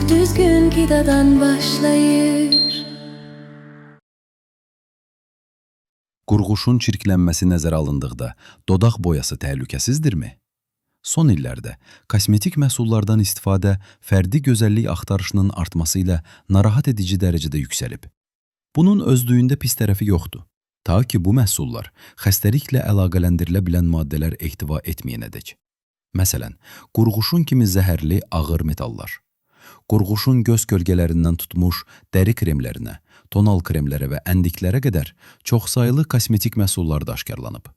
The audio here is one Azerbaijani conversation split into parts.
Çok düzgün gidadan başlayır. Qurğuşun çirklənməsi nəzərə alındıqda dodaq boyası təhlükəsizdirmi? Son illərdə kosmetik məhsullardan istifadə fərdi gözəllik axtarışının artması ilə narahat edici dərəcədə yüksəlib. Bunun özlüyündə pis tərəfi yoxdur. Ta ki bu məhsullar xəstəliklə əlaqələndirilə bilən maddələr ehtiva etməyənədək. Məsələn, qurğuşun kimi zəhərli ağır metallar. Qurğuşun göz kölgələrindən tutmuş dəri kremlərinə, tonal kremlərə və əndiklərə qədər çoxsaylı kosmetik məhsullar da aşkarlanıb.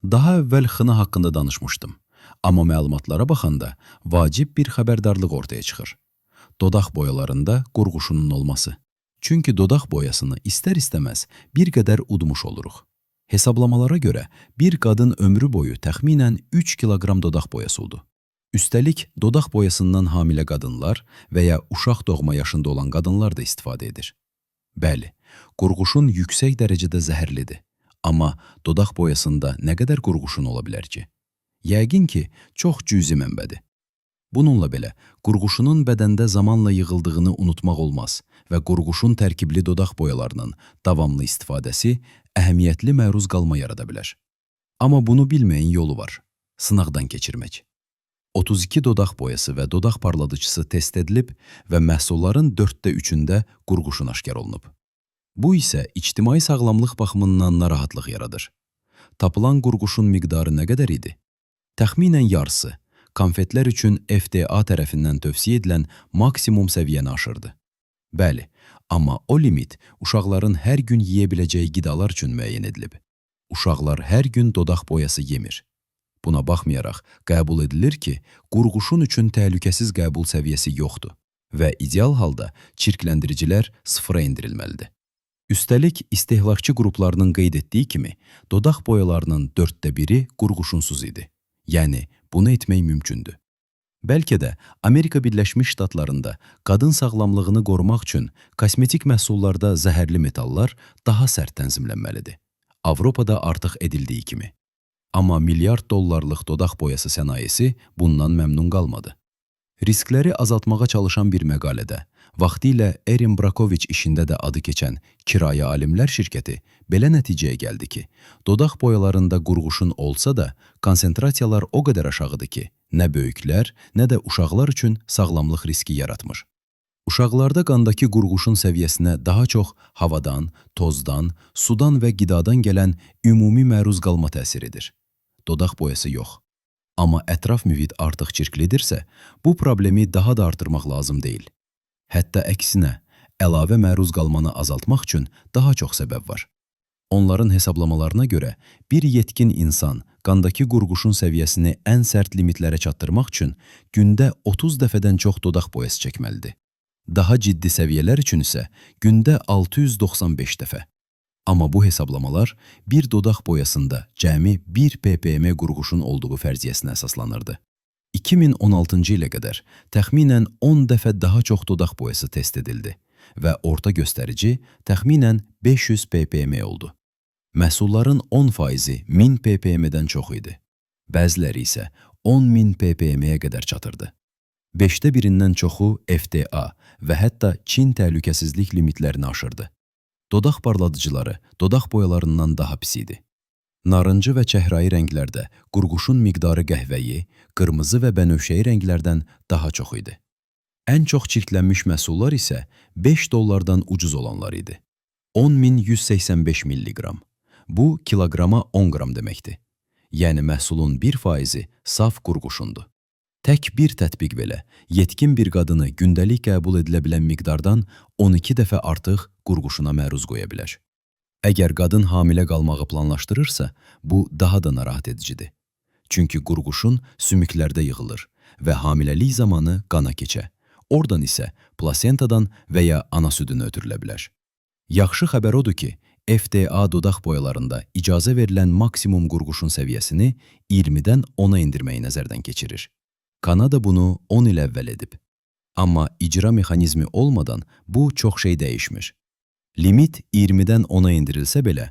Daha əvvəl xına haqqında danışmışdım. Amma məlumatlara baxanda vacib bir xəbərdarlıq ortaya çıxır. Dodaq boyalarında qurğuşunun olması. Çünki dodaq boyasını istər-istəməz bir qədər udmuş oluruq. Hesablamalara görə bir qadın ömrü boyu təxminən 3 kiloqram dodaq boyası udu. Üstəlik, dodaq boyasından hamilə qadınlar və ya uşaq doğma yaşında olan qadınlar da istifadə edir. Bəli, qurğuşun yüksək dərəcədə zəhərlidir. Amma dodaq boyasında nə qədər qurğuşun ola bilər ki? Yəqin ki, çox cüzi mənbədir. Bununla belə, qurğuşunun bədəndə zamanla yığıldığını unutmaq olmaz və qurğuşun tərkibli dodaq boyalarının davamlı istifadəsi əhəmiyyətli məruz qalma yarada bilər. Amma bunu bilməyin yolu var. Sınaqdan keçirmək. 32 dodaq boyası və dodaq parladıcısı test edilib və məhsulların 3/4-də qurğuşun aşkar olunub. Bu isə ictimai sağlamlıq baxımından narahatlıq yaradır. Tapılan qurğuşun miqdarı nə qədər idi? Təxminən yarısı konfetlər üçün FDA tərəfindən tövsiyə edilən maksimum səviyyəni aşırdı. Bəli, amma o limit uşaqların hər gün yeyə biləcəyi qidalar üçün müəyyən edilib. Uşaqlar hər gün dodaq boyası yemir. Buna baxmayaraq, qəbul edilir ki, qurğuşun üçün təhlükəsiz qəbul səviyyəsi yoxdur və ideal halda çirkləndiricilər sıfıra endirilməlidir. Üstəlik, istehlakçı qruplarının qeyd etdiyi kimi, dodaq boyalarının 1/4 qurğuşunsuz idi. Yəni, bunu etmək mümkündür. Bəlkə də Amerika Birləşmiş Ştatlarında qadın sağlamlığını qorumaq üçün kosmetik məhsullarda zəhərli metallar daha sərt tənzimlənməlidir. Avropada artıq edildiyi kimi. Amma milyard dollarlıq dodaq boyası sənayesi bundan məmnun qalmadı. Riskləri azaltmağa çalışan bir məqalədə, vaxtilə Erin Brockovich işində də adı keçən Kirayə Alimlər şirkəti belə nəticəyə gəldi ki, dodaq boyalarında qurğuşun olsa da, konsentrasiyalar o qədər aşağıdır ki, nə böyüklər, nə də uşaqlar üçün sağlamlıq riski yaratmır. Uşaqlarda qandakı qurğuşun səviyyəsinə daha çox havadan, tozdan, sudan və qidadan gələn ümumi məruz qalma təsir edir. Dodaq boyası yox. Amma ətraf mühit artıq çirklidirsə, bu problemi daha da artırmaq lazım deyil. Hətta əksinə, əlavə məruz qalmanı azaltmaq üçün daha çox səbəb var. Onların hesablamalarına görə, bir yetkin insan qandakı qurğuşun səviyyəsini ən sərt limitlərə çatdırmaq üçün gündə 30 dəfədən çox dodaq boyası çəkməlidir. Daha ciddi səviyyələr üçün isə gündə 695 dəfə. Amma bu hesablamalar bir dodaq boyasında cəmi 1 ppm qurğuşun olduğu fərziyyəsinə əsaslanırdı. 2016-cı ilə qədər təxminən 10 dəfə daha çox dodaq boyası test edildi və orta göstərici təxminən 500 ppm oldu. Məhsulların 10%-i 1000 ppm-dən çox idi. Bəziləri isə 10.000 ppm-yə qədər çatırdı. 1/5-dən çoxu FDA və hətta Çin təhlükəsizlik limitlərini aşırdı. Dodaq parladıcıları dodaq boyalarından daha pis idi. Narıncı və çəhrayı rənglərdə qurğuşun miqdarı qəhvəyi, qırmızı və bənövşəyi rənglərdən daha çox idi. Ən çox çirklənmiş məhsullar isə 5 dollardan ucuz olanlar idi. 10.185 milliqram. Bu, kiloqrama 10 qram deməkdir. Yəni məhsulun 1%-i saf qurğuşundur. Tək bir tətbiq belə, yetkin bir qadını gündəlik qəbul edilə bilən miqdardan 12 dəfə artıq qurğuşuna məruz qoya bilər. Əgər qadın hamilə qalmağı planlaşdırırsa, bu daha da narahat edicidir. Çünki qurğuşun sümüklərdə yığılır və hamiləlik zamanı qana keçə. Oradan isə plasentadan və ya ana südünə ötürülə bilər. Yaxşı xəbər odur ki, FDA dodaq boyalarında icazə verilən maksimum qurğuşun səviyyəsini 20-dən 10-a indirməyi nəzərdən keçirir. Kanada bunu 10 il əvvəl edib. Amma icra mexanizmi olmadan bu çox şey dəyişmir. Limit 20-dən 10-a indirilsə belə,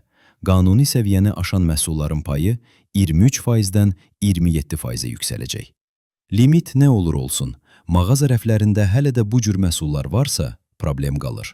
qanuni səviyyəni aşan məhsulların payı 23%-dən 27%-ə yüksələcək. Limit nə olur olsun, mağaza rəflərində hələ də bu cür məhsullar varsa, problem qalır.